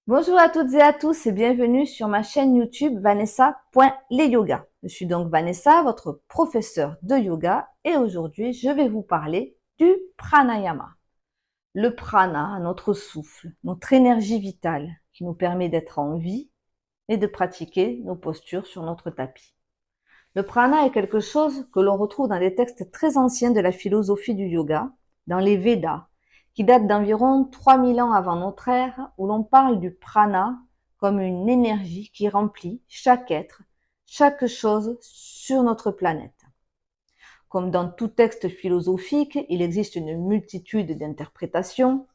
Bonjour à toutes et à tous et bienvenue sur ma chaîne YouTube Vanessa.lesyoga. Je suis donc Vanessa, votre professeure de yoga et aujourd'hui je vais vous parler du pranayama. Le prana, notre souffle, notre énergie vitale qui nous permet d'être en vie et de pratiquer nos postures sur notre tapis. Le prana est quelque chose que l'on retrouve dans des textes très anciens de la philosophie du yoga, dans les Védas, qui datent d'environ 3000 ans avant notre ère, où l'on parle du prana comme une énergie qui remplit chaque être, chaque chose sur notre planète. Comme dans tout texte philosophique, il existe une multitude d'interprétations,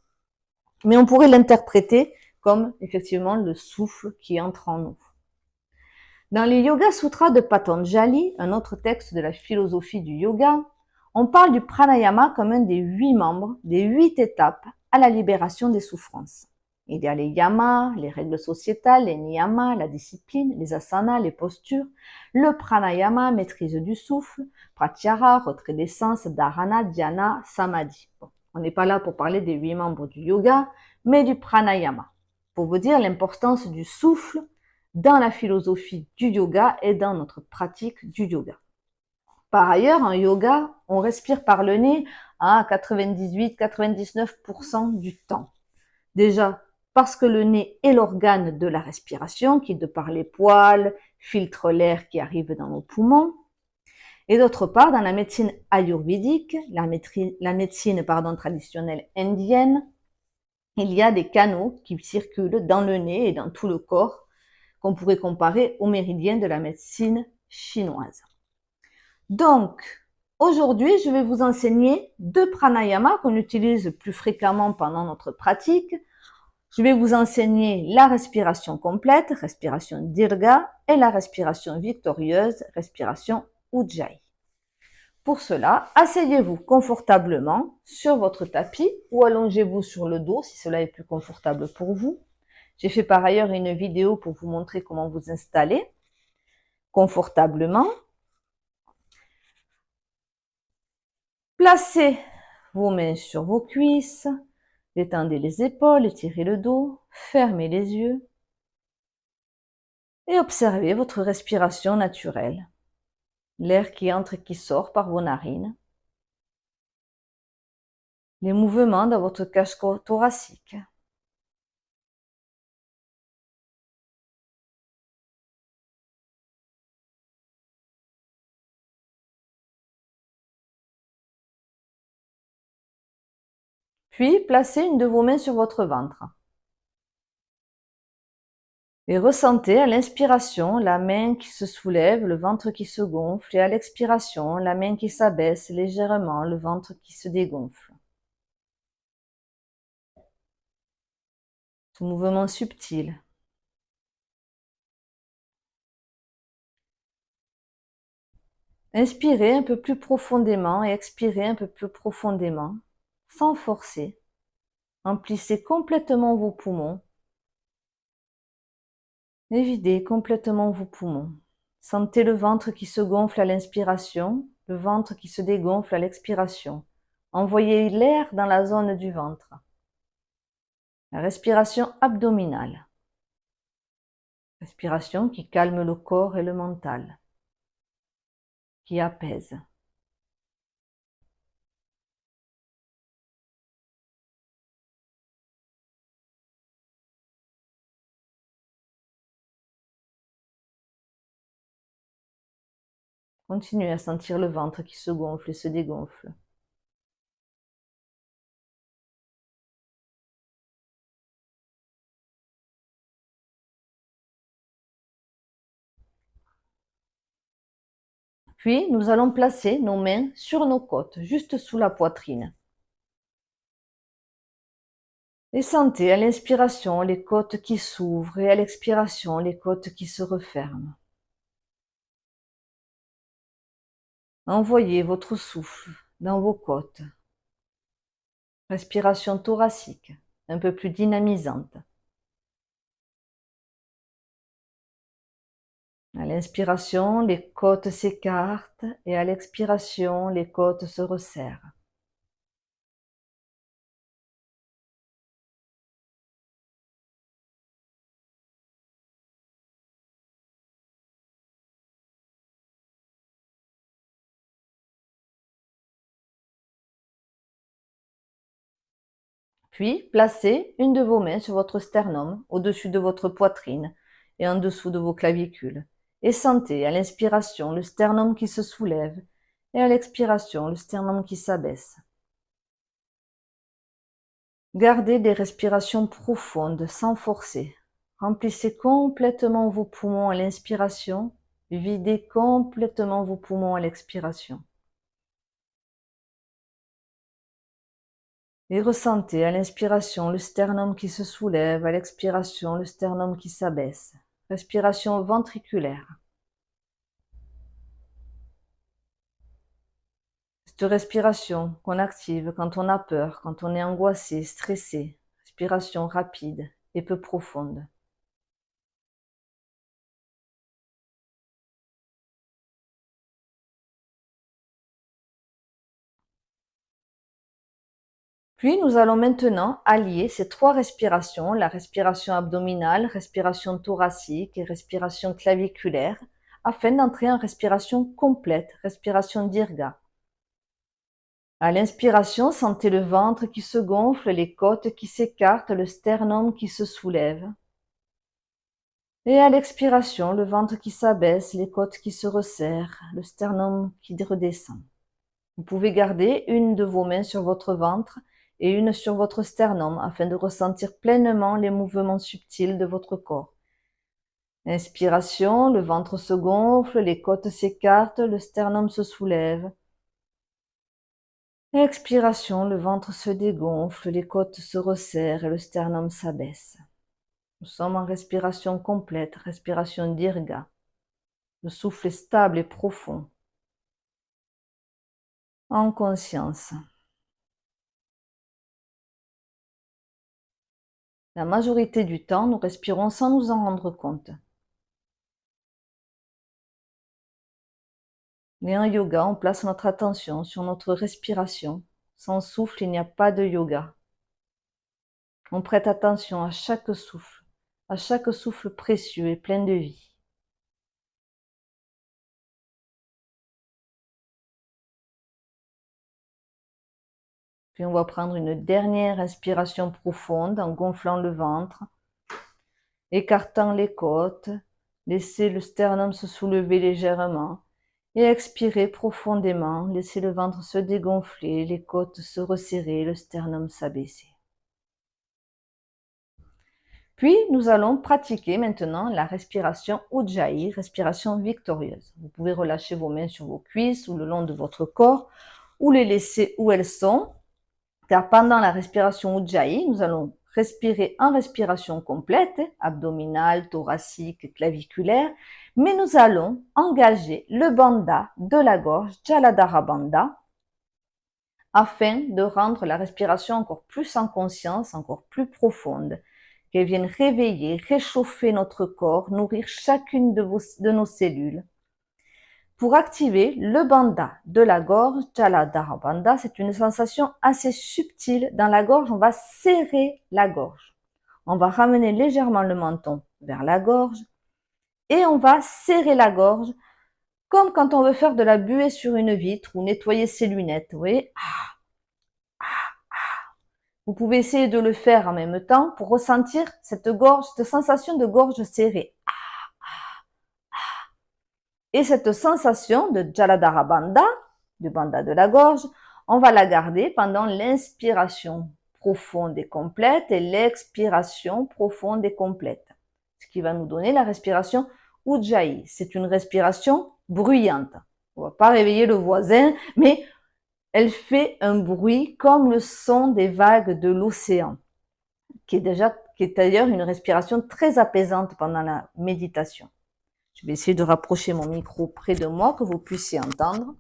mais on pourrait l'interpréter comme effectivement le souffle qui entre en nous. Dans les Yoga Sutras de Patanjali, un autre texte de la philosophie du yoga, on parle du pranayama comme un des 8 membres, des 8 étapes à la libération des souffrances. Il y a les yamas, les règles sociétales, les niyamas, la discipline, les asanas, les postures, le pranayama, maîtrise du souffle, pratyahara, retrait des sens, dharana, dhyana, samadhi. Bon, on n'est pas là pour parler des 8 membres du yoga, mais du pranayama. Pour vous dire l'importance du souffle dans la philosophie du yoga et dans notre pratique du yoga. Par ailleurs, en yoga, on respire par le nez à 98-99% du temps. Déjà, parce que le nez est l'organe de la respiration qui, de par les poils, filtre l'air qui arrive dans nos poumons. Et d'autre part, dans la médecine ayurvédique, la médecine traditionnelle indienne, il y a des canaux qui circulent dans le nez et dans tout le corps qu'on pourrait comparer aux méridiens de la médecine chinoise. Donc, aujourd'hui, je vais vous enseigner 2 pranayamas qu'on utilise plus fréquemment pendant notre pratique. Je vais vous enseigner la respiration complète, respiration dirga, et la respiration victorieuse, respiration ujjayi. Pour cela, asseyez-vous confortablement sur votre tapis ou allongez-vous sur le dos si cela est plus confortable pour vous. J'ai fait par ailleurs une vidéo pour vous montrer comment vous installer confortablement. Placez vos mains sur vos cuisses, détendez les épaules, étirez le dos, fermez les yeux et observez votre respiration naturelle, l'air qui entre et qui sort par vos narines, les mouvements dans votre cage thoracique. Puis, placez une de vos mains sur votre ventre. Et ressentez à l'inspiration la main qui se soulève, le ventre qui se gonfle, et à l'expiration, la main qui s'abaisse légèrement, le ventre qui se dégonfle. Ce mouvement subtil. Inspirez un peu plus profondément et expirez un peu plus profondément, sans forcer. Emplissez complètement vos poumons et videz complètement vos poumons. Sentez le ventre qui se gonfle à l'inspiration, le ventre qui se dégonfle à l'expiration. Envoyez l'air dans la zone du ventre. La respiration abdominale. Respiration qui calme le corps et le mental, qui apaise. Continuez à sentir le ventre qui se gonfle et se dégonfle. Puis, nous allons placer nos mains sur nos côtes, juste sous la poitrine. Et sentez à l'inspiration les côtes qui s'ouvrent et à l'expiration les côtes qui se referment. Envoyez votre souffle dans vos côtes. Respiration thoracique, un peu plus dynamisante. À l'inspiration, les côtes s'écartent et à l'expiration, les côtes se resserrent. Puis, placez une de vos mains sur votre sternum, au-dessus de votre poitrine et en dessous de vos clavicules. Et sentez à l'inspiration le sternum qui se soulève et à l'expiration le sternum qui s'abaisse. Gardez des respirations profondes sans forcer. Remplissez complètement vos poumons à l'inspiration, videz complètement vos poumons à l'expiration. Et ressentez à l'inspiration le sternum qui se soulève, à l'expiration le sternum qui s'abaisse. Respiration ventriculaire. Cette respiration qu'on active quand on a peur, quand on est angoissé, stressé. Respiration rapide et peu profonde. Puis nous allons maintenant allier ces trois respirations, la respiration abdominale, respiration thoracique et respiration claviculaire, afin d'entrer en respiration complète, respiration dirga. À l'inspiration, sentez le ventre qui se gonfle, les côtes qui s'écartent, le sternum qui se soulève. Et à l'expiration, le ventre qui s'abaisse, les côtes qui se resserrent, le sternum qui redescend. Vous pouvez garder une de vos mains sur votre ventre et une sur votre sternum afin de ressentir pleinement les mouvements subtils de votre corps. Inspiration, le ventre se gonfle, les côtes s'écartent, le sternum se soulève. Expiration, le ventre se dégonfle, les côtes se resserrent et le sternum s'abaisse. Nous sommes en respiration complète, respiration dirga. Le souffle est stable et profond, en conscience. La majorité du temps, nous respirons sans nous en rendre compte. Mais en yoga, on place notre attention sur notre respiration. Sans souffle, il n'y a pas de yoga. On prête attention à chaque souffle précieux et plein de vie. Puis on va prendre une dernière inspiration profonde en gonflant le ventre, écartant les côtes, laissez le sternum se soulever légèrement et expirez profondément, laissez le ventre se dégonfler, les côtes se resserrer, le sternum s'abaisser. Puis, nous allons pratiquer maintenant la respiration Ujjayi, respiration victorieuse. Vous pouvez relâcher vos mains sur vos cuisses ou le long de votre corps ou les laisser où elles sont, car pendant la respiration Ujjayi, nous allons respirer en respiration complète, abdominale, thoracique, claviculaire, mais nous allons engager le bandha de la gorge, Jaladhara Bandha, afin de rendre la respiration encore plus en conscience, encore plus profonde, qu'elle vienne réveiller, réchauffer notre corps, nourrir chacune de nos cellules. Pour activer le bandha de la gorge, Jaladhara Bandha, c'est une sensation assez subtile. Dans la gorge, on va serrer la gorge. On va ramener légèrement le menton vers la gorge et on va serrer la gorge comme quand on veut faire de la buée sur une vitre ou nettoyer ses lunettes. Vous voyez? Vous pouvez essayer de le faire en même temps pour ressentir cette sensation de gorge serrée. Et cette sensation de Jaladhara Bandha, du bandha de la gorge, on va la garder pendant l'inspiration profonde et complète et l'expiration profonde et complète. Ce qui va nous donner la respiration Ujjayi. C'est une respiration bruyante. On ne va pas réveiller le voisin, mais elle fait un bruit comme le son des vagues de l'océan, qui est d'ailleurs une respiration très apaisante pendant la méditation. Je vais essayer de rapprocher mon micro près de moi, que vous puissiez entendre.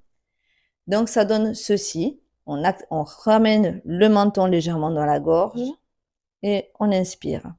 Donc, ça donne ceci. On ramène le menton légèrement dans la gorge et on inspire.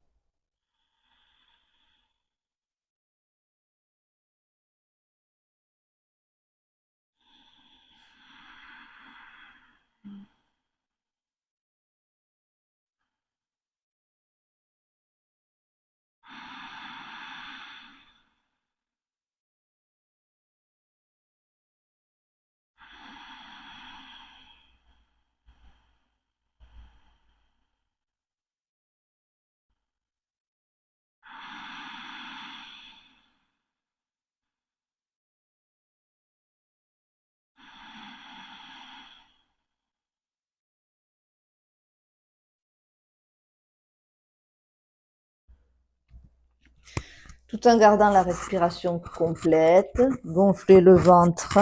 tout en gardant la respiration complète. Gonflez le ventre,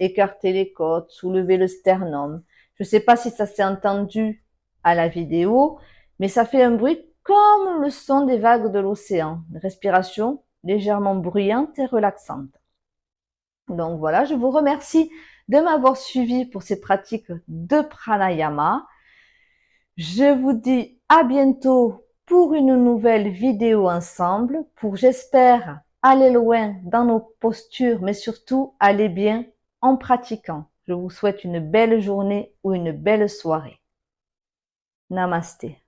écartez les côtes, soulevez le sternum. Je ne sais pas si ça s'est entendu à la vidéo, mais ça fait un bruit comme le son des vagues de l'océan. Une respiration légèrement bruyante et relaxante. Donc voilà, je vous remercie de m'avoir suivi pour ces pratiques de pranayama. Je vous dis à bientôt pour une nouvelle vidéo ensemble, pour j'espère aller loin dans nos postures, mais surtout aller bien en pratiquant. Je vous souhaite une belle journée ou une belle soirée. Namasté.